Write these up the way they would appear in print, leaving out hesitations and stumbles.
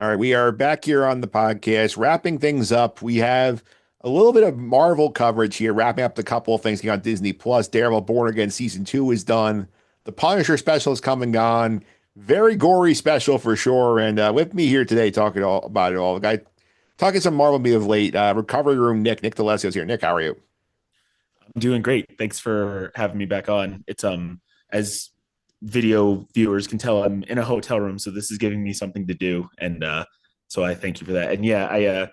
All right, we are back here on the podcast, wrapping things up. We have a little bit of Marvel coverage here, wrapping up the couple of things on Disney Plus. Daredevil Born Again season 2 is done. The Punisher special is coming on. Very gory special for sure. And with me here today, talking all about it all, the guy talking some Marvel me of late. Recovery Room Nick D'Alessio's here. Nick, how are you? I'm doing great. Thanks for having me back on. It's as video viewers can tell, I'm in a hotel room, so this is giving me something to do, and so I thank you for that. And yeah,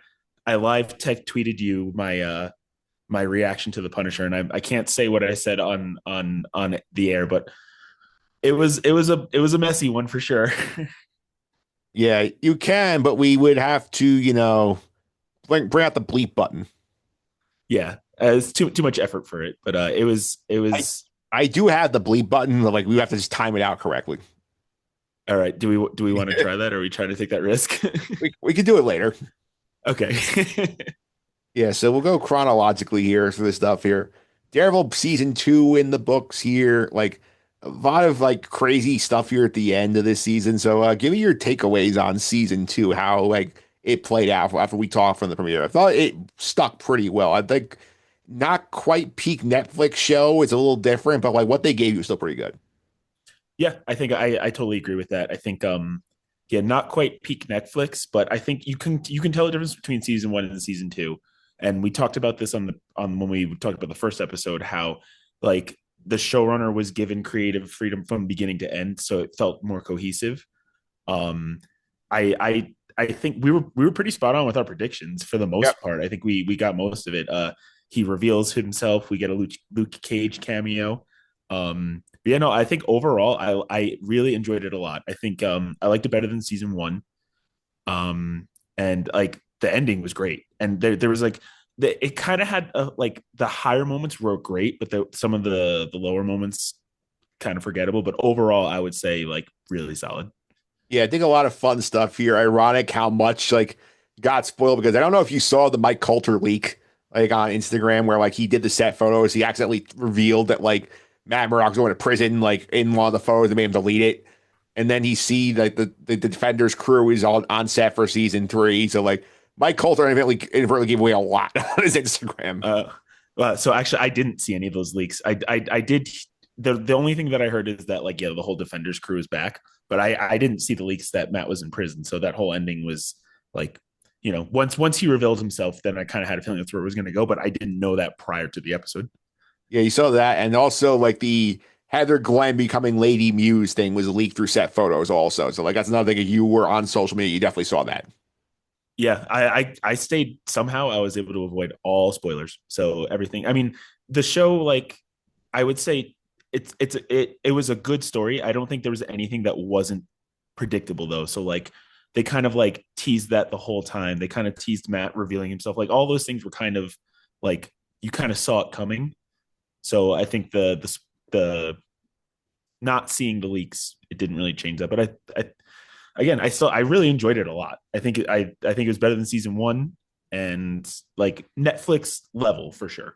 I live tech tweeted you my reaction to the Punisher, and I can't say what I said on the air, but it was a messy one for sure. Yeah, you can, but we would have to, bring out the bleep button. Yeah, it's too much effort for it, but it I was I do have the bleep button. Like we have to just time it out correctly. all right. Do we want to try that? Or are we trying to take that risk? We could do it later. Okay. Yeah, so we'll go chronologically here for this stuff here. Daredevil season 2 in the books here, like a lot of like crazy stuff here at the end of this season. So give me your takeaways on season 2, how like it played out after we talked from the premiere. I thought it stuck pretty well. I think not quite peak Netflix show. It's a little different, but like what they gave you is still pretty good. Yeah, I think I totally agree with that. I think yeah, not quite peak Netflix, but I think you can tell the difference between season one and season two. And we talked about this on when we talked about the first episode, how like the showrunner was given creative freedom from beginning to end, so it felt more cohesive. Um I think we were pretty spot on with our predictions for the Yep. most part. I think we got most of it. He reveals himself. We get a Luke Cage cameo. But yeah, no, I think overall I really enjoyed it a lot. I think I liked it better than season one. And like the ending was great. And there was like it kind of had like the higher moments were great, but some of the lower moments kind of forgettable. But overall, I would say like really solid. Yeah, I think a lot of fun stuff here. Ironic how much like got spoiled because I don't know if you saw the Mike Coulter leak like on Instagram where like he did the set photos. He accidentally revealed that like Matt Murdock's going to prison like in one of the photos and made him delete it. And then he see like the Defenders crew is all on set for season 3. So like Mike Coulter inadvertently gave away a lot on his Instagram. Uh, so actually, I didn't see any of those leaks. I did. The only thing that I heard is that like yeah, the whole Defenders crew is back, but I didn't see the leaks that Matt was in prison. So that whole ending was like, once he revealed himself, then I kind of had a feeling that's where it was going to go, but I didn't know that prior to the episode. Yeah, you saw that, and also like the Heather Glenn becoming Lady Muse thing was leaked through set photos also. So like that's another thing. If you were on social media, you definitely saw that. Yeah, I stayed somehow. I was able to avoid all spoilers. So everything. I mean, the show like I would say it was a good story. I don't think there was anything that wasn't predictable though. So like they kind of like teased that the whole time. They kind of teased Matt revealing himself. Like all those things were kind of like you kind of saw it coming. So I think the not seeing the leaks it didn't really change that. But I again I really enjoyed it a lot. I think it was better than season one and like Netflix level for sure.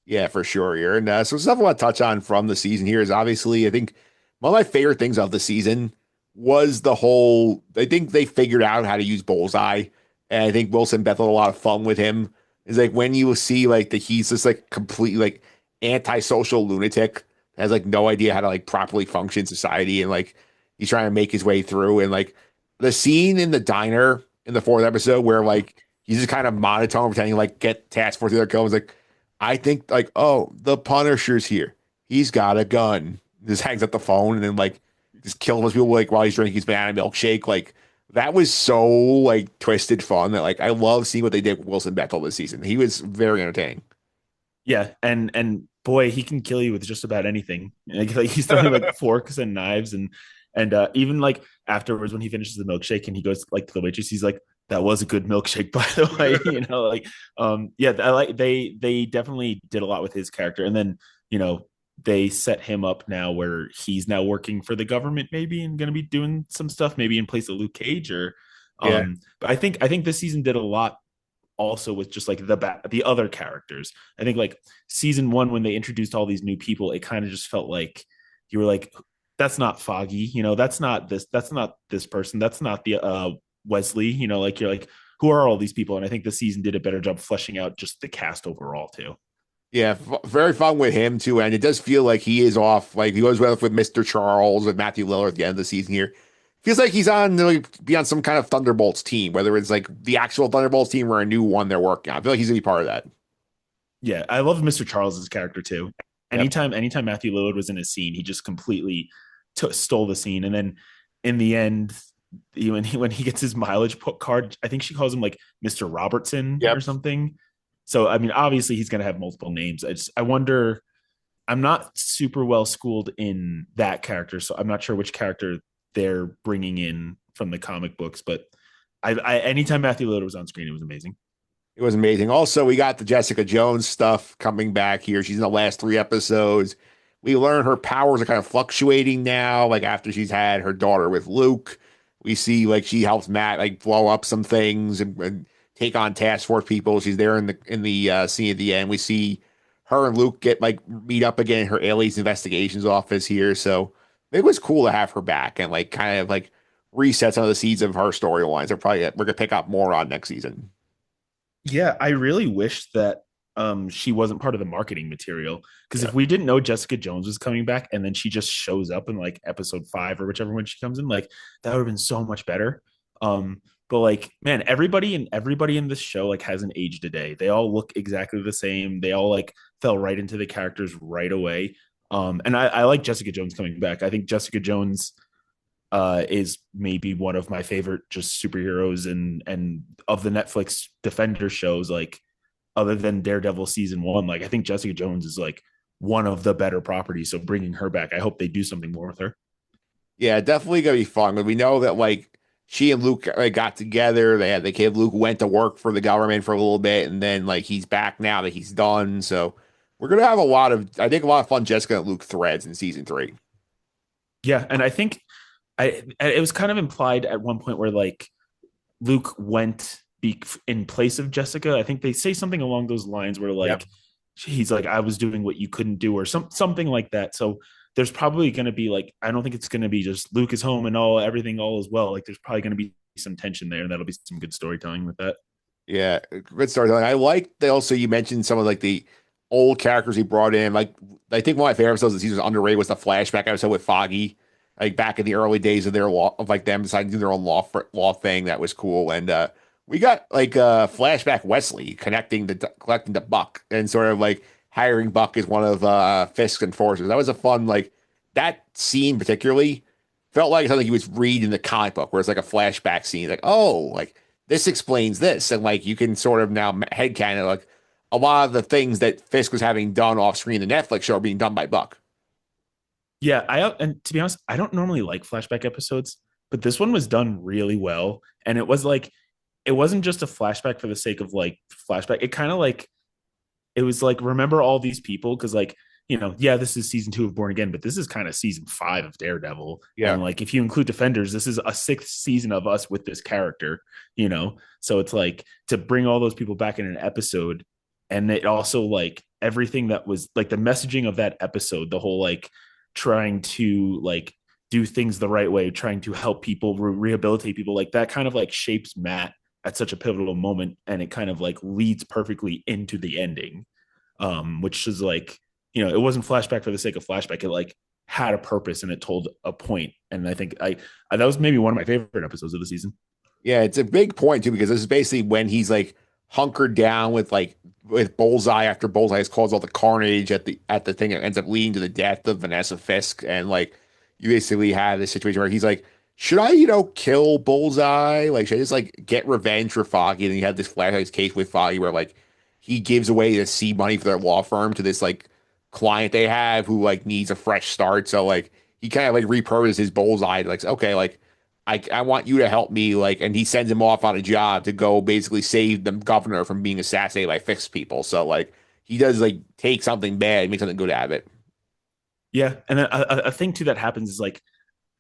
Yeah, for sure here. And so stuff I want to touch on from the season here is obviously I think one of my favorite things of the season was the whole. I think they figured out how to use Bullseye, and I think Wilson Bethel had a lot of fun with him. Is like when you see like that he's just like completely like antisocial lunatic, has like no idea how to like properly function in society, and like he's trying to make his way through. And like the scene in the diner in the fourth episode where like he's just kind of monotone pretending like get task force the other kill. Like I think like, oh, the Punisher's here. He's got a gun. Just hangs up the phone and then like just kills those people like while he's drinking his banana milkshake. Like that was so like twisted fun that like I love seeing what they did with Wilson Bethel this season. He was very entertaining. Yeah, and boy, he can kill you with just about anything. Like he's throwing like forks and knives and even like afterwards when he finishes the milkshake and he goes like to the waitress, he's like, "That was a good milkshake, by the way." Like yeah, I like they definitely did a lot with his character, and then they set him up now where he's now working for the government, maybe, and going to be doing some stuff, maybe in place of Luke Cage or. Yeah. But I think this season did a lot also with just like the other characters. I think like season one when they introduced all these new people, it kind of just felt like you were like, that's not Foggy, that's not this person, that's not Wesley, like you're like, who are all these people? And I think the season did a better job fleshing out just the cast overall too. Yeah, very fun with him too, and it does feel like he is off. Like he was with Mr. Charles and Matthew Lillard at the end of the season here. Feels like he's on like be on some kind of Thunderbolts team, whether it's like the actual Thunderbolts team or a new one they're working on. I feel like he's gonna be part of that. Yeah, I love Mr. Charles's character too. Yep. Anytime Matthew Lillard was in a scene, he just completely stole the scene. And then in the end, when he gets his mileage card, I think she calls him like Mr. Robertson or Yep. something. So I mean, obviously he's going to have multiple names. I wonder. I'm not super well schooled in that character, so I'm not sure which character they're bringing in from the comic books. But anytime Matthew Lillard was on screen, it was amazing. It was amazing. Also, we got the Jessica Jones stuff coming back here. She's in the last three episodes. We learn her powers are kind of fluctuating now. Like after she's had her daughter with Luke, we see like she helps Matt like blow up some things and take on task force people. She's there in the scene at the end. We see her and Luke get like meet up again in her aliens investigations office here. So it was cool to have her back and like kind of like reset some of the seeds of her storylines. We're gonna pick up more on next season. Yeah, I really wish that she wasn't part of the marketing material, because Yeah. if we didn't know Jessica Jones was coming back and then she just shows up in like episode 5 or whichever one she comes in, like that would have been so much better. But like, man, everybody in this show like hasn't aged a day. They all look exactly the same. They all like fell right into the characters right away. And I like Jessica Jones coming back. I think Jessica Jones is maybe one of my favorite just superheroes and of the Netflix Defender shows, like other than Daredevil season 1. Like I think Jessica Jones is like one of the better properties. So bringing her back, I hope they do something more with her. Yeah, definitely gonna be fun. But we know that like she and Luke like, got together. They had the kid. Luke went to work for the government for a little bit, and then like he's back now that he's done. So we're gonna have I think, a lot of fun Jessica and Luke threads in season three. Yeah, and I think it was kind of implied at one point where like Luke went in place of Jessica. I think they say something along those lines where Yep. like he's like, I was doing what you couldn't do, or something like that. So there's probably going to be like, I don't think it's going to be just Luke is home and everything all is well. Like there's probably going to be some tension there, and that'll be some good storytelling with that. Yeah, good storytelling. I like that also you mentioned some of like the old characters he brought in. Like I think one of my favorite episodes of the season was underrated was the flashback episode with Foggy. Like back in the early days of their law of like them deciding to do their own law thing. That was cool. And we got like flashback Wesley collecting the Buck and sort of like hiring Buck as one of Fisk's enforcers. That was a fun like that scene particularly felt like something you would read in the comic book where it's like a flashback scene. Like, oh, like this explains this. And like you can sort of now headcanon like a lot of the things that Fisk was having done off screen in the Netflix show are being done by Buck. Yeah, and to be honest, I don't normally like flashback episodes, but this one was done really well, and it was like it wasn't just a flashback for the sake of like flashback. It kind of like it was like remember all these people, because like yeah, this is season 2 of Born Again, but this is kind of season 5 of Daredevil, Yeah. and like if you include Defenders, this is a 6th season of us with this character. So it's like to bring all those people back in an episode, and it also like everything that was like the messaging of that episode, the whole like trying to like do things the right way, trying to help people, rehabilitate people, like that kind of like shapes Matt at such a pivotal moment, and it kind of like leads perfectly into the ending, which is like it wasn't flashback for the sake of flashback. It like had a purpose and it told a point, and I think I that was maybe one of my favorite episodes of the season. Yeah, it's a big point too because this is basically when he's like hunkered down with Bullseye after Bullseye has caused all the carnage at the thing that ends up leading to the death of Vanessa Fisk, and like you basically have this situation where he's like, should I kill Bullseye? Like should I just like get revenge for Foggy? And then you have this flashback case with Foggy where like he gives away the seed money for their law firm to this like client they have who like needs a fresh start. So like he kind of like repurposes his Bullseye to, like okay like I want you to help me, like, and he sends him off on a job to go basically save the governor from being assassinated by fixed people. So like he does like take something bad and make something good out of it. Yeah, and then a thing too that happens is like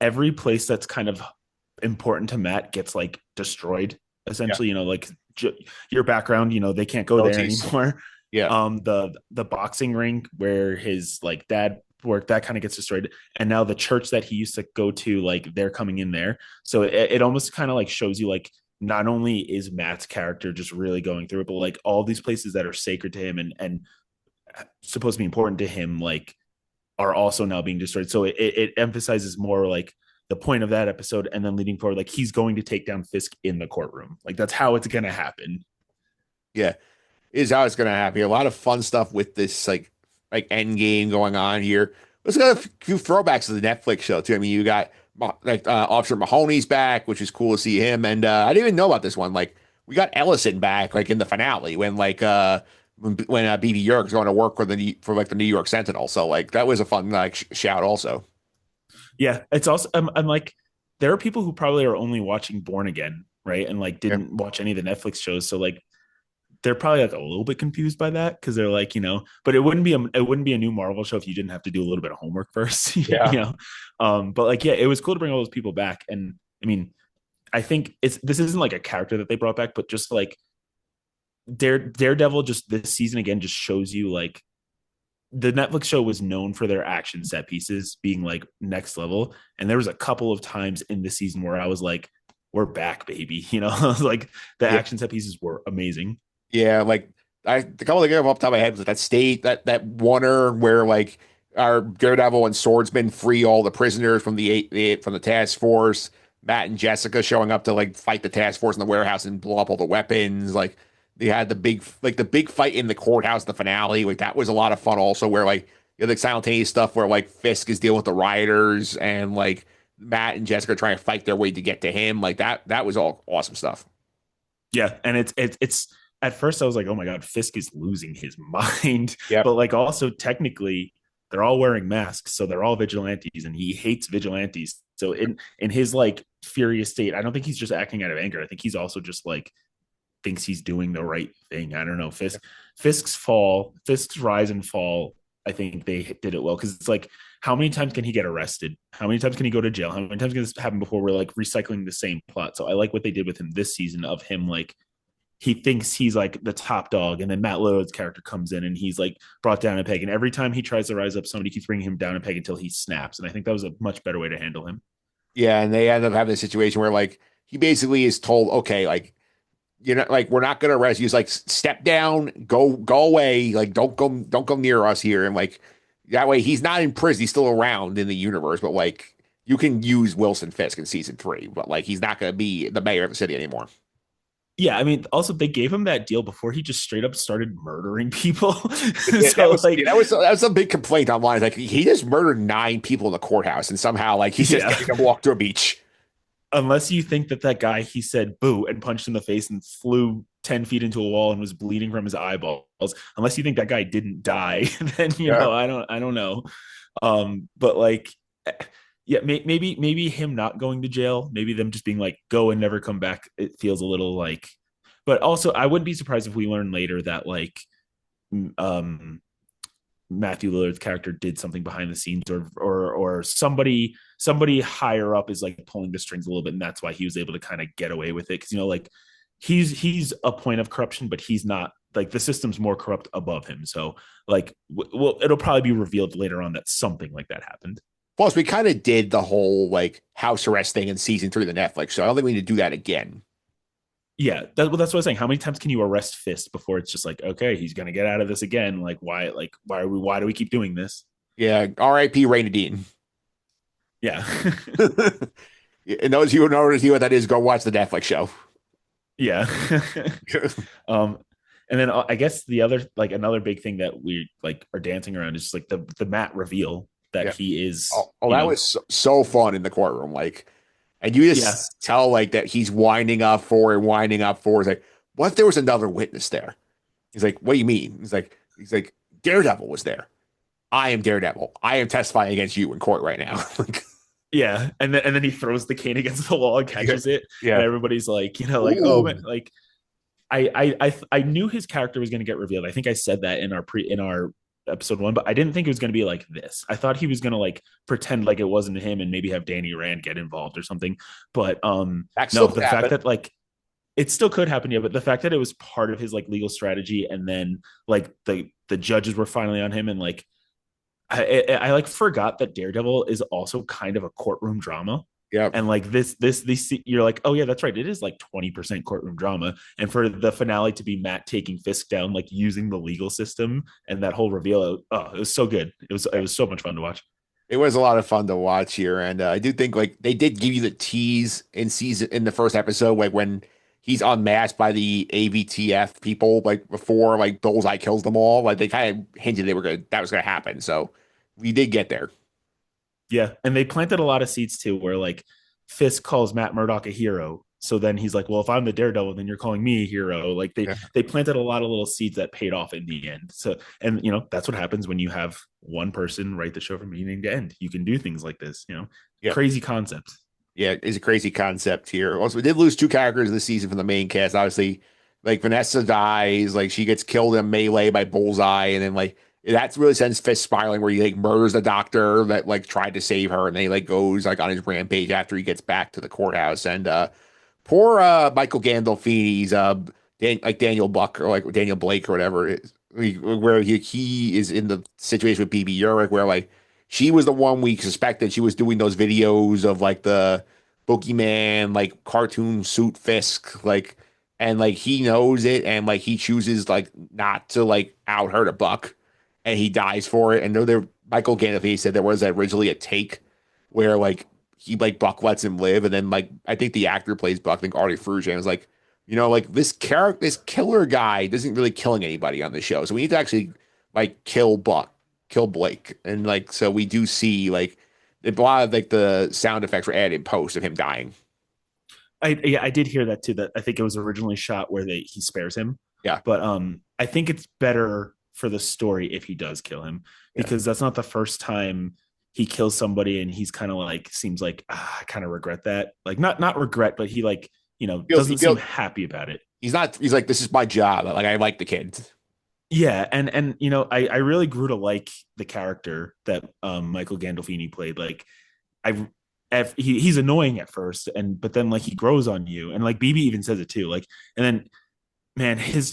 every place that's kind of important to Matt gets like destroyed. Yeah. Essentially, like your background, they can't go there Abilities. anymore. Yeah. The boxing ring where his like dad work that kind of gets destroyed, and now the church that he used to go to, like they're coming in there, so it almost kind of like shows you like not only is Matt's character just really going through it, but like all these places that are sacred to him and supposed to be important to him, like are also now being destroyed. So it emphasizes more like the point of that episode, and then leading forward, like he's going to take down Fisk in the courtroom. Like that's how it's going to happen. Yeah, is how it's going to happen. A lot of fun stuff with this like end game going on here. Let's got a few throwbacks to the Netflix show too. I mean, you got like Officer Mahoney's back, which is cool to see him. And I didn't even know about this one. Like we got Ellison back, like in the finale when BB Yerk's going to work for like the New York Sentinel. So like that was a fun like shout also. Yeah, it's also I'm like there are people who probably are only watching Born Again, right, and like Yeah, didn't watch any of the Netflix shows, so like they're probably like a little bit confused by that because they're like, but it wouldn't be a new Marvel show if you didn't have to do a little bit of homework first, yeah, But like, yeah, it was cool to bring all those people back, and I mean, I think this isn't like a character that they brought back, but just like Daredevil, just this season again, just shows you like the Netflix show was known for their action set pieces being like next level, and there was a couple of times in the season where I was like, "We're back, baby!" Like the yeah. action set pieces were amazing. Yeah, like the couple of games off the top of my head was that state that oneer where like our Daredevil and Swordsman free all the prisoners from from the task force. Matt and Jessica showing up to like fight the task force in the warehouse and blow up all the weapons. Like they had the big fight in the courthouse, the finale. Like that was a lot of fun. Also, where like you had like simultaneous stuff where like Fisk is dealing with the rioters and like Matt and Jessica trying to fight their way to get to him. Like that was all awesome stuff. Yeah, and it's at first I was like, oh my god, Fisk is losing his mind, Yep. but like also technically they're all wearing masks, so they're all vigilantes, and he hates vigilantes. So in his like furious state, I don't think he's just acting out of anger. I think he's also just like thinks he's doing the right thing. I don't know. Fisk's rise and fall. I think they did it well because it's like, how many times can he get arrested? How many times can he go to jail? How many times can this happen before we're like recycling the same plot? So I like what they did with him this season of him like he thinks he's like the top dog, and then Matt Lillard's character comes in and he's like brought down a peg. And every time he tries to rise up, somebody keeps bringing him down a peg until he snaps. And I think that was a much better way to handle him. Yeah, and they end up having a situation where like he basically is told, okay, like like we're not gonna arrest you. He's like, step down, go away, like don't go near us here. And like that way he's not in prison, he's still around in the universe, but like you can use Wilson Fisk in season 3, but like he's not gonna be the mayor of the city anymore. Yeah, I mean, also they gave him that deal before he just straight up started murdering people. Yeah, So like, that was a big complaint online. Like he just murdered 9 people in the courthouse, and somehow like he's just yeah, getting to walk to a beach. unless you think that that guy he said boo and punched in the face and flew 10 feet into a wall and was bleeding from his eyeballs, unless you think that guy didn't die, then Yeah. I don't know. But like, yeah, maybe him not going to jail, maybe them just being like go and never come back. It feels a little like, but also I wouldn't be surprised if we learn later that like um Matthew Lillard's character did something behind the scenes, or somebody higher up is like pulling the strings a little bit, and that's why he was able to kind of get away with it. Because like he's a point of corruption, but he's not like the system's more corrupt above him. So like, well, it'll probably be revealed later on that something like that happened. Plus, we kind of did the whole like house arrest thing in season 3 of the Netflix, so I don't think we need to do that again. Yeah, that's what I was saying. How many times can you arrest Fist before it's just like, okay, he's gonna get out of this again? Like why do we keep doing this? Yeah, R.I.P. Raina Dean. Yeah. And those of you who know what that is, go watch the Netflix show. Yeah. um and then I guess the other like another big thing that we like are dancing around is just like the Matt reveal that Yeah. he is, Oh, that was so fun in the courtroom. Like, and you yeah, just tell like that he's winding up for and winding up for. He's like, what if there was another witness there? He's like, what do you mean? He's like, Daredevil was there. I am Daredevil. I am testifying against you in court right now. Like, yeah, and then he throws the cane against the wall and yeah, catches it, and yeah. everybody's like, like, oh man, Ooh. like I knew his character was going to get revealed. I think I said that in our episode 1, but I didn't think it was going to be like this. I thought he was going to like pretend like it wasn't him and maybe have Danny Rand get involved or something. But That no, still could the fact happen. that like it still could happen, yeah. But the fact that it was part of his like legal strategy, and then like the judges were finally on him, and like I like forgot that Daredevil is also kind of a courtroom drama. Yep. And like this, you're like, oh yeah, that's right. It is like 20% courtroom drama. And for the finale to be Matt taking Fisk down, like using the legal system and that whole reveal, oh, it was so good. It was so much fun to watch. It was a lot of fun to watch here, and I do think like they did give you the tease in the first episode, like when he's unmasked by the AVTF people, like before like Bullseye kills them all. Like they kind of hinted that was gonna happen, so we did get there. Yeah, and they planted a lot of seeds too, where like Fisk calls Matt Murdock a hero. So then he's like, "Well, if I'm the Daredevil, then you're calling me a hero." Like they Yeah, they planted a lot of little seeds that paid off in the end. So, and that's what happens when you have one person write the show from beginning to end. You can do things like this. yeah, Crazy concept. yeah. It's a crazy concept here. Also, we did lose two characters this season from the main cast. Obviously, like Vanessa dies, like she gets killed in melee by Bullseye, and then like that's really sends Fisk spiraling where he like murders the doctor that like tried to save her, and then he like goes like on his rampage after he gets back to the courthouse. And poor Michael Gandolfini's like Daniel Buck or like Daniel Blake or whatever where he is in the situation with BB Urich where like she was the one we suspected she was doing those videos of like the boogeyman like cartoon suit Fisk like and like he knows it and like he chooses like not to like out her to Buck and he dies for it. And though there Michael Gandolfini said there was originally a take where like he like Buck lets him live, and then like I think the actor plays Buck, I think Artie Frujan was like, like this killer guy isn't really killing anybody on the show, so we need to actually like kill Blake, and like so we do see like a lot of like the sound effects were added in post of him dying. I did hear that too. That I think it was originally shot where he spares him, Yeah, but I think it's better for the story if he does kill him yeah. because that's not the first time he kills somebody and he's kind of like seems like I kind of regret that. Like not regret, but he like He doesn't seem feels happy about it. he's not. He's like this is my job. Like I like the kid. Yeah, and I really grew to like the character that Michael Gandolfini played. Like I he's annoying at first and but then like he grows on you and like BB even says it too like and then man his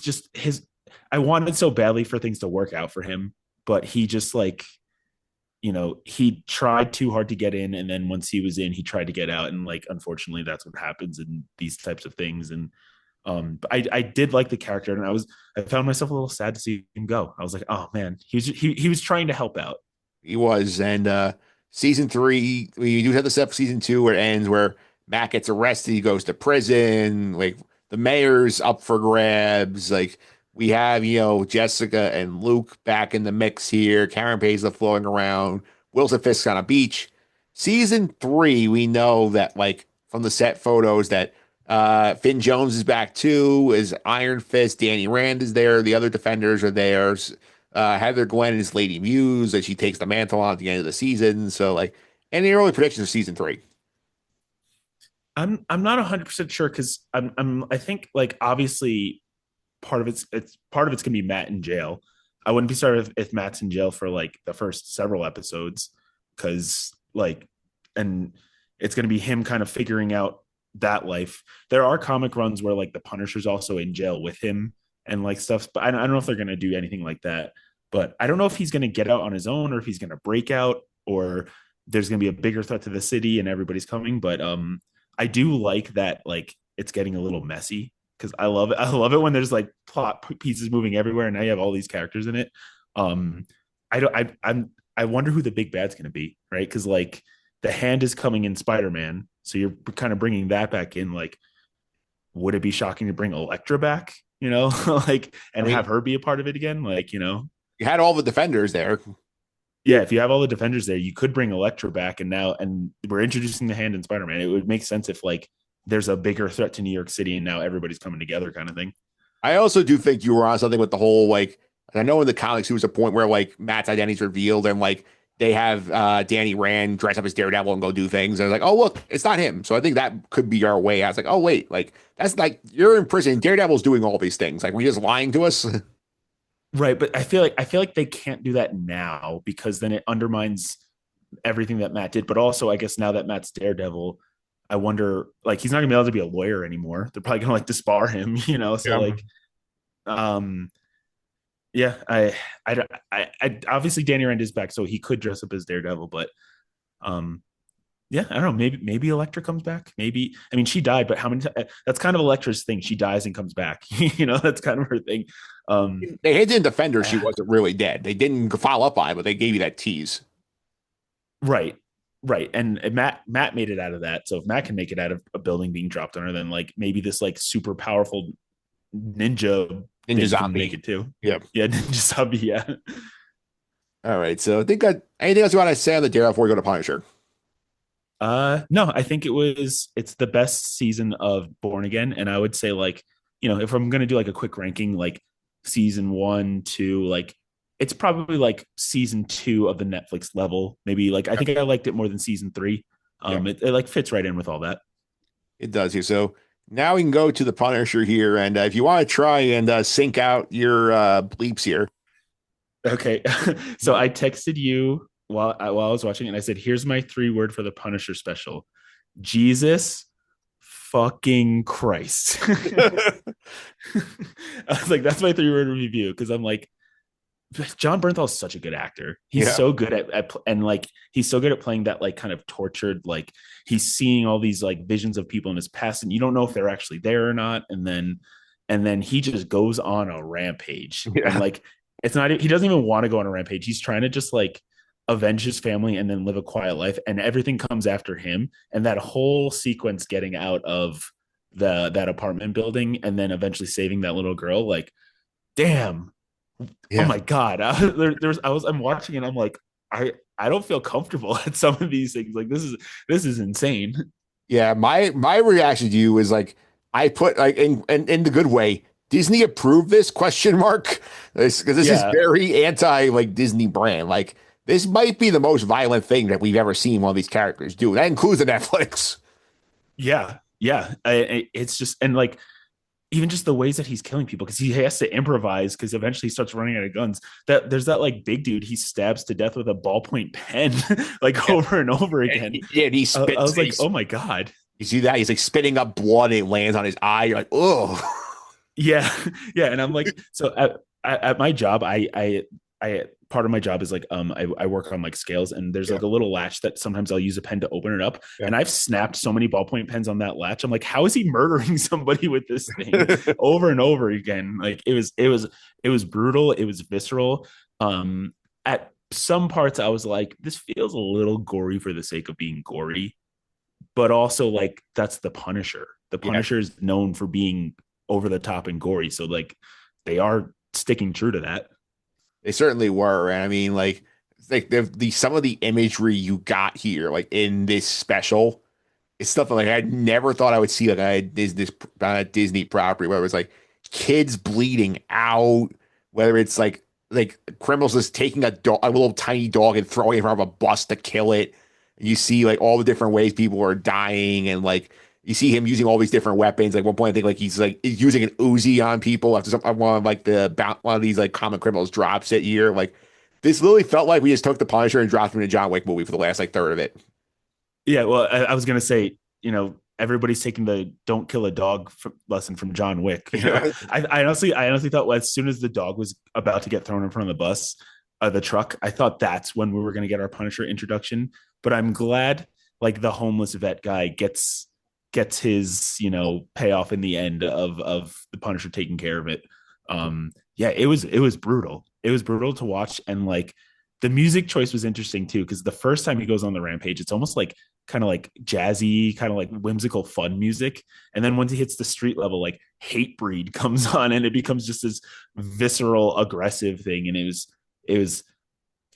I wanted so badly for things to work out for him but he just like he tried too hard to get in and then once he was in he tried to get out and like unfortunately that's what happens in these types of things and but I did like the character and I found myself a little sad to see him go. I was like, oh man, he was trying to help out. He was, and season three, we do have the stuff for season two where it ends where Matt gets arrested, he goes to prison, like the mayor's up for grabs, like we have Jessica and Luke back in the mix here, Karen Paisley floating around, Wilson Fisk on a beach. Season three, we know that like from the set photos that Finn Jones is back too, is Iron Fist, Danny Rand is there, the other defenders are there. Heather Glenn is Lady Muse, and she takes the mantle on at the end of the season. So, like, any early predictions of season three? I'm not 100% sure because I think like obviously part of it's gonna be Matt in jail. I wouldn't be sorry if Matt's in jail for like the first several episodes because like and it's gonna be him kind of figuring out that life. There are comic runs where like the Punisher's also in jail with him and like stuff, but I don't know if they're gonna do anything like that. But I don't know if he's gonna get out on his own or if he's gonna break out or there's gonna be a bigger threat to the city and everybody's coming. But I do like that like it's getting a little messy because I love it. I love it when there's like plot pieces moving everywhere and now you have all these characters in it. Um, I don't. I wonder who the big bad's going to be, right? Because like the Hand is coming in Spider-Man, so you're kind of bringing that back in. Like, would it be shocking to bring Elektra back? Like I and mean, have her be a part of it again? Like, you had all the defenders there. yeah. If you have all the Defenders there, you could bring Elektra back, and we're introducing the Hand in Spider-Man. It would make sense if like there's a bigger threat to New York City and now everybody's coming together, kind of thing. I also do think you were on something with the whole like. I know in the comics there was a point where like Matt's identity is revealed and like they have Danny Rand dress up as Daredevil and go do things. And I was like, oh look, it's not him. So I think that could be our way. I was like, oh wait, like that's like you're in prison. Daredevil's doing all these things. Like, were you just lying to us? Right, but I feel like they can't do that now because then it undermines everything that Matt did. But also, I guess now that Matt's Daredevil, I wonder like he's not gonna be able to be a lawyer anymore. They're probably gonna like disbar him, So Yeah. like, um, Yeah, I obviously Danny Rand is back, so he could dress up as Daredevil, but um, yeah, I don't know. Maybe Elektra comes back. Maybe I mean she died, but how many? That's kind of Elektra's thing. She dies and comes back. That's kind of her thing. Um, They had in Defender, she uh, wasn't really dead. They didn't follow up on it, but they gave you that tease. right, right. And Matt made it out of that. So if Matt can make it out of a building being dropped on her, then like maybe this like super powerful ninja Ninja thing can make Zombie. it too. Yep. Yeah, ninja zombie. Yeah. All right. So I think anything else you want to say on the Daredevil before we go to Punisher? No, I think it's the best season of Born Again. And I would say like, if I'm gonna do like a quick ranking, like season one, two, like it's probably like season two of the Netflix level. Maybe like I Yep. think I liked it more than season three. Yep. It like fits right in with all that. It does here. So now we can go to the Punisher here. And if you want to try and sync out your bleeps here. Okay. So I texted you while I was watching, and I said, "Here's my 3 word for the Punisher special: Jesus fucking Christ." I was like, "That's my 3 word review," because I'm like, John Bernthal is such a good actor. He's Yeah. so good and like he's so good at playing that like kind of tortured, like he's seeing all these like visions of people in his past, and you don't know if they're actually there or not, and then he just goes on a rampage, and Yeah. like it's not he doesn't even want to go on a rampage. He's trying to just like avenge his family and then live a quiet life, and everything comes after him. And that whole sequence getting out of that apartment building and then eventually saving that little girl, like damn, oh Yeah. my god. I'm watching and I'm like, I don't feel comfortable at some of these things. Like this is insane. Yeah, my reaction to you is like I put like in the good way. Disney approved this question mark because this is Yeah, very anti like Disney brand. Like this might be the most violent thing that we've ever seen one of these characters do. That includes the Netflix. yeah. It's just, and like even just the ways that he's killing people, because he has to improvise, because eventually he starts running out of guns. That there's that like big dude he stabs to death with a ballpoint pen like Yeah, over and over again. and he I spits. was like, oh my god. You see that? He's like spitting up blood and it lands on his eye. You're like, oh, Yeah, yeah. And I'm like, so at my job, I part of my job is like I work on like scales, and there's yeah, like a little latch that sometimes I'll use a pen to open it up, yeah. and I've snapped so many ballpoint pens on that latch. I'm like, how is he murdering somebody with this thing over and over again? Like it was brutal, it was visceral. At some parts I was like, this feels a little gory for the sake of being gory, but also like that's the Punisher. The Yeah. Punisher is known for being over the top and gory, so like they are sticking true to that. They certainly were. And I mean, like the some of the imagery you got here, like in this special, it's stuff that, like I never thought I would see like a Disney property where it was like kids bleeding out, whether it's like criminals just taking a little tiny dog and throwing it in front of a bus to kill it. You see like all the different ways people are dying, and like you see him using all these different weapons. Like one point, I think he's using an Uzi on people after one of like one of these like common criminals drops it here. Like this literally felt like we just took the Punisher and dropped him in a John Wick movie for the last like third of it. Yeah, well, I was gonna say, everybody's taking the "don't kill a dog" lesson from John Wick. I honestly thought, well, as soon as the dog was about to get thrown in front of the bus, the truck, I thought that's when we were gonna get our Punisher introduction. But I'm glad, like the homeless vet guy gets his payoff in the end of the Punisher taking care of it. Yeah, it was brutal. It was brutal to watch, and like the music choice was interesting too, because the first time he goes on the rampage, it's almost like kind of like jazzy, kind of like whimsical fun music. And then once he hits the street level, like Hatebreed comes on, and it becomes just this visceral, aggressive thing. And it was,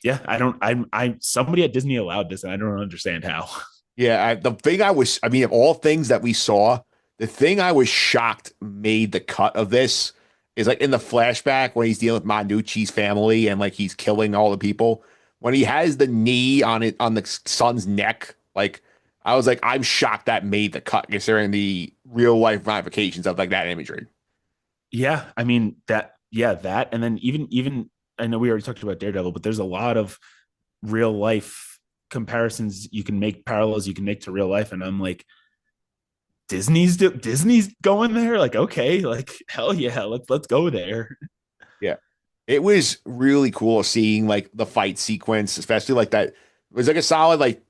yeah, I somebody at Disney allowed this, and I don't understand how. Yeah, the thing I mean, of all things that we saw, the thing I was shocked made the cut of this is like in the flashback when he's dealing with Manucci's family and like he's killing all the people. When he has the knee on the son's neck, like I was like, I'm shocked that made the cut considering the real life ramifications of like that imagery. Yeah, I mean that, and then even I know we already talked about Daredevil, but there's a lot of real life comparisons you can make, parallels you can make to real life, and I'm like, Disney's going there, like okay, like hell yeah, let's go there. Yeah. It was really cool seeing like the fight sequence, especially like that. It was like a solid like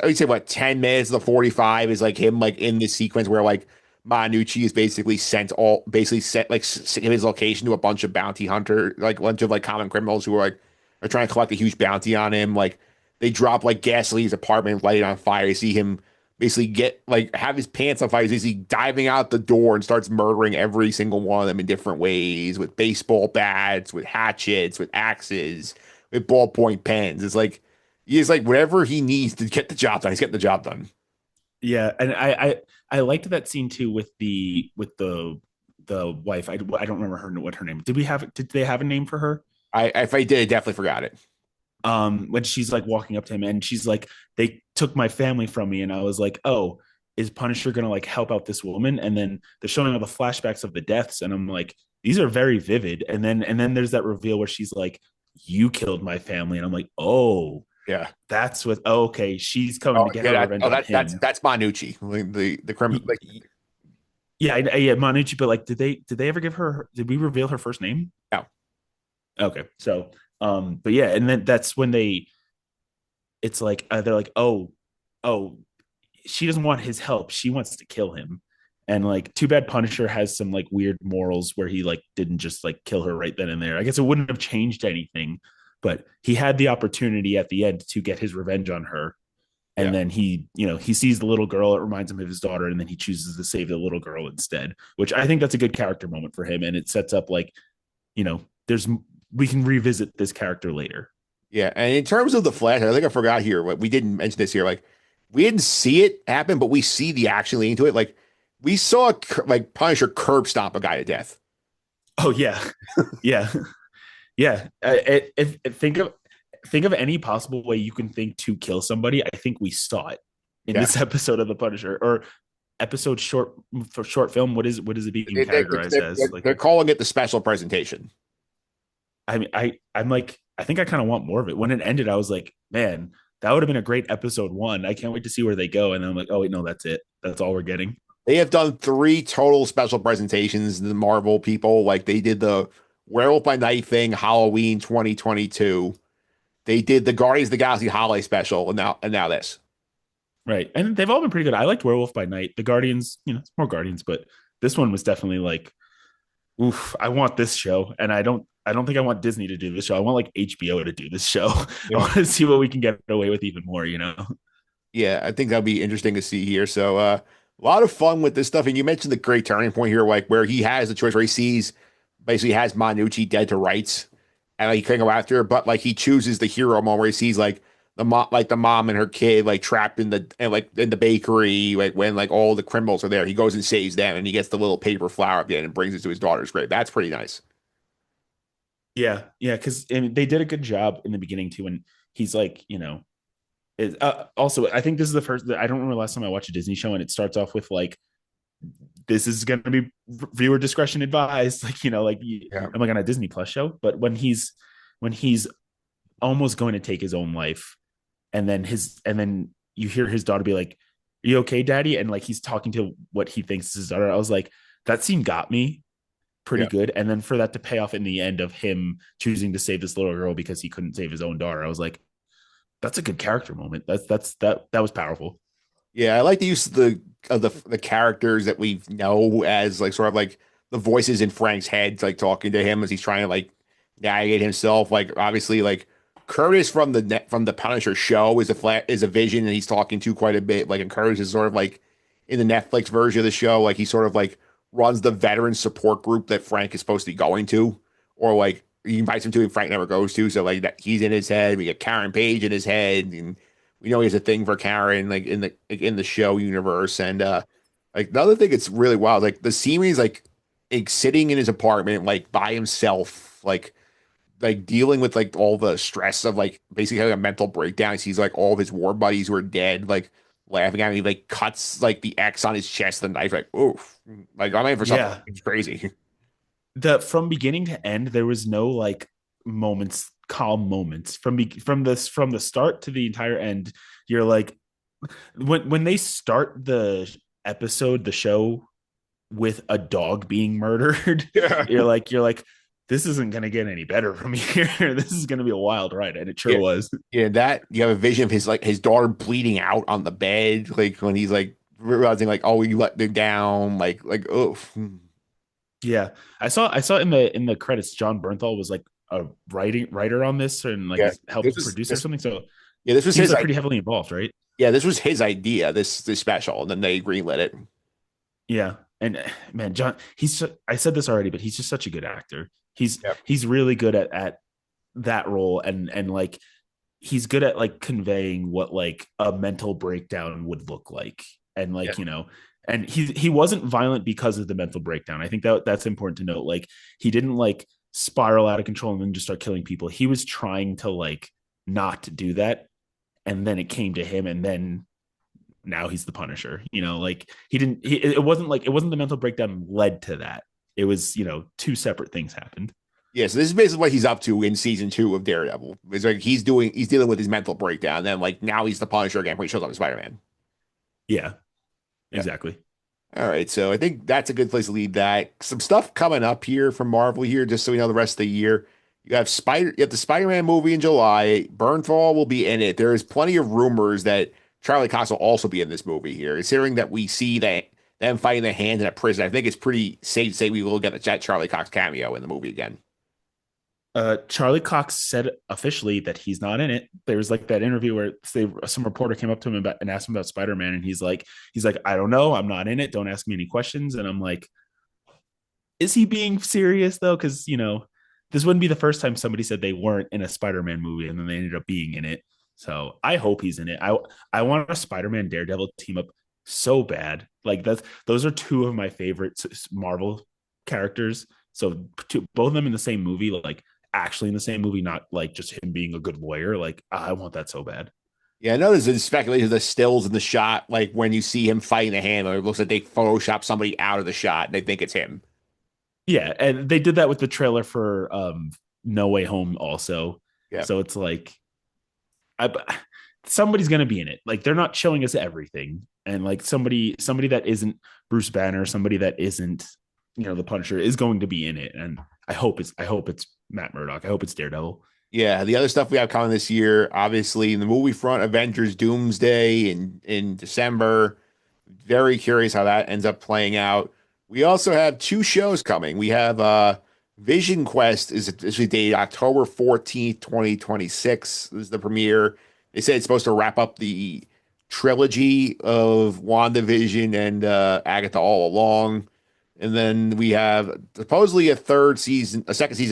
I'd say what 10 minutes of the 45 is like him like in this sequence where like Manucci is basically sent like his location to a bunch of bounty hunter like a bunch of like common criminals who are trying to collect a huge bounty on him. Like they drop like gasoline his apartment, light it on fire. You see him basically get like have his pants on fire. He's diving out the door and starts murdering every single one of them in different ways with baseball bats, with hatchets, with axes, with ballpoint pens. It's like he's like whatever he needs to get the job done. He's getting the job done. Yeah, and I liked that scene too with the wife. I don't remember what her name. Did they have a name for her? I if I did, I definitely forgot it. When she's like walking up to him and she's like, they took my family from me, and I was like, oh, is Punisher gonna like help out this woman? And then they're showing all the flashbacks of the deaths, and I'm like, these are very vivid. And then there's that reveal where she's like, you killed my family, and I'm like, oh, Yeah. that's what. Oh, okay, she's coming Oh to get yeah. her revenge on him. That's Manucci. Like, the criminal. Like Yeah, yeah, Manucci. But like, did they ever give her? Did we reveal her first name? no. Okay, so but yeah, and then that's when it's like they're like, oh, she doesn't want his help. She wants to kill him. And like, too bad Punisher has some like weird morals where he like didn't just like kill her right then and there. I guess it wouldn't have changed anything, but he had the opportunity at the end to get his revenge on her. Yeah. And then he sees the little girl. It reminds him of his daughter, and then he chooses to save the little girl instead. Which I think that's a good character moment for him, and it sets up like, there's we can revisit this character later. Yeah. And in terms of the Flash, I think I forgot here. What we didn't mention this here. Like we didn't see it happen, but we see the action leading to it. Like we saw like Punisher curb stomp a guy to death. Oh yeah, yeah, yeah. Think of any possible way you can think to kill somebody. I think we saw it in Yeah. this episode of the Punisher, or episode short film. What is it being categorized as? Like, They're calling it the special presentation. I mean, I'm like, I think I kind of want more of it. When it ended, I was like, man, that would have been a great episode one. I can't wait to see where they go. And then I'm like, oh wait, no, that's it. That's all we're getting. They have done three total special presentations. The Marvel people, like they did the Werewolf by Night thing, Halloween 2022. They did the Guardians of the Galaxy holiday special, and now this. Right. And they've all been pretty good. I liked Werewolf by Night. The Guardians, it's more Guardians, but this one was definitely like, oof, I want this show. And I don't think I want Disney to do this show. I want like HBO to do this show. I Yeah. want to see what we can get away with even more. Yeah, I think that'll be interesting to see here. So, a lot of fun with this stuff. And you mentioned the great turning point here, like where he has the choice where he sees basically has Manucci dead to rights, and like, he couldn't go after her, but like he chooses the hero moment where he sees the mom and her kid like trapped in the bakery, like when like all the criminals are there. He goes and saves them, and he gets the little paper flower at the end and brings it to his daughter's grave. That's pretty nice. Yeah. Yeah. Cause they did a good job in the beginning too. And he's like, also, I think this is the first, I don't remember the last time I watched a Disney show and it starts off with like, this is going to be viewer discretion advised. Like, Yeah. I'm like on a Disney Plus show, but when he's almost going to take his own life, and then you hear his daughter be like, "Are you okay, daddy?" And like he's talking to what he thinks is his daughter. I was like, that scene got me pretty Yeah. good. And then for that to pay off in the end of him choosing to save this little girl because he couldn't save his own daughter, I was like, that's a good character moment. That was powerful. Yeah, I like the use of the characters that we know as like sort of like the voices in Frank's head, like talking to him as he's trying to like navigate himself. Like obviously, like Curtis from the Punisher show is a vision, and he's talking to quite a bit. Like, and Curtis is sort of like in the Netflix version of the show, like he sort of like runs the veteran support group that Frank is supposed to be going to, or like he invites him to and Frank never goes to. So like that he's in his head. We get Karen Page in his head, and we know he has a thing for Karen, in the show universe. And like another thing that's really wild, like the scene where he's like sitting in his apartment, like by himself, like dealing with like all the stress of like basically having a mental breakdown. He sees like all of his war buddies who are dead, like laughing at him. He like cuts like the X on his chest, the knife, like oof. Like I'm in for something. Yeah. It's crazy. The From beginning to end, there was no like calm moments from the start to the entire end. You're like, when they start the show with a dog being murdered, Yeah. you're like, this isn't going to get any better from here. This is going to be a wild ride. And it sure Yeah. was. Yeah, that you have a vision of his like his daughter bleeding out on the bed, like when he's like realizing like, oh, you let them down, oh, Yeah. I saw in the credits, John Bernthal was like a writer on this and like yeah. is helped produce or something. So This was he was his like pretty heavily involved, right? yeah, this was his idea, this special, and then they greenlit it. Yeah. And man, John, I said this already, but he's just such a good actor. He's Yep. he's really good at that role and like he's good at like conveying what like a mental breakdown would look like. And Yeah. like, and he wasn't violent because of the mental breakdown. I think that's important to note. Like he didn't like spiral out of control and then just start killing people. He was trying to like not do that. And then it came to him and then now he's the Punisher. Like it wasn't the mental breakdown led to that. It was, two separate things happened. Yeah, so this is basically what he's up to in season 2 of Daredevil. It's like he's dealing with his mental breakdown. And then like now he's the Punisher again when he shows up in Spider-Man. Yeah, Yeah. exactly. All right, so I think that's a good place to leave that. Some stuff coming up here from Marvel here, just so we know the rest of the year. You have the Spider-Man movie in July. Burnfall will be in it. There is plenty of rumors that Charlie Cox will also be in this movie here. Considering that we see that them fighting the hand in a prison, I think it's pretty safe to say we will get a Charlie Cox cameo in the movie again. Charlie Cox said officially that he's not in it. There was like that interview where some reporter came up to him and asked him about Spider-Man, and he's like, I don't know, I'm not in it. Don't ask me any questions. And I'm like, is he being serious though? Because this wouldn't be the first time somebody said they weren't in a Spider-Man movie and then they ended up being in it. So I hope he's in it. I want a Spider-Man Daredevil team up so bad. Like those are two of my favorite Marvel characters. So both of them in the same movie, like actually in the same movie, not like just him being a good lawyer. Like I want that so bad. Yeah, I know there's been speculation of the stills in the shot, like when you see him fighting the hand, it looks like they Photoshop somebody out of the shot and they think it's him. Yeah, and they did that with the trailer for No Way Home also. Yeah. So it's like I somebody's gonna be in it. Like they're not showing us everything, and like somebody that isn't Bruce Banner, somebody that isn't the Punisher is going to be in it, and I hope it's Matt Murdock. I hope it's Daredevil. Yeah, the other stuff we have coming this year, obviously in the movie front, Avengers Doomsday in December. Very curious how that ends up playing out. We also have two shows coming. We have Vision Quest is officially dated October 14th, 2026. This is the premiere. They say it's supposed to wrap up the trilogy of WandaVision and Agatha all along. And then we have supposedly a second season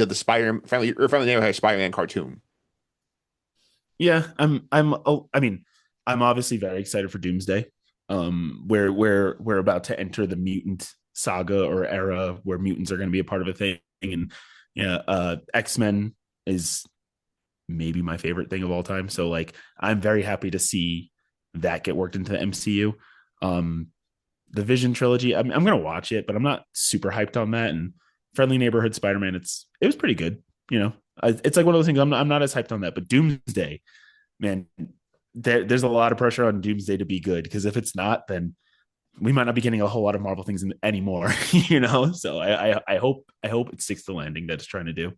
of the Friendly Neighborhood Spider-Man cartoon. Yeah, I mean, I'm obviously very excited for Doomsday. Where we're about to enter the mutant saga or era where mutants are going to be a part of a thing, and yeah, X-Men is maybe my favorite thing of all time. So like, I'm very happy to see that get worked into the MCU. Um, the Vision trilogy, I'm gonna watch it, but I'm not super hyped on that. And Friendly Neighborhood Spider-Man, it was pretty good. It's like one of those things. I'm not as hyped on that, but Doomsday, man, there's a lot of pressure on Doomsday to be good because if it's not, then we might not be getting a whole lot of Marvel things anymore. So I hope it sticks to the landing that it's trying to do.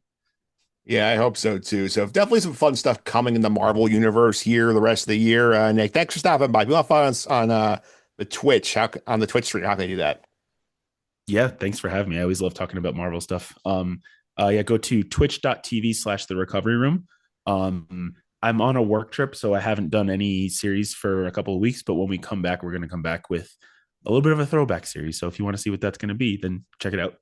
Yeah, I hope so too. So definitely some fun stuff coming in the Marvel universe here the rest of the year. Nick, thanks for stopping by. If you want to follow us on the Twitch, on the Twitch stream, how can they do that? Yeah, thanks for having me. I always love talking about Marvel stuff. Yeah, go to twitch.tv/the recovery room. I'm on a work trip, so I haven't done any series for a couple of weeks, but when we come back, we're going to come back with a little bit of a throwback series. So if you want to see what that's going to be, then check it out.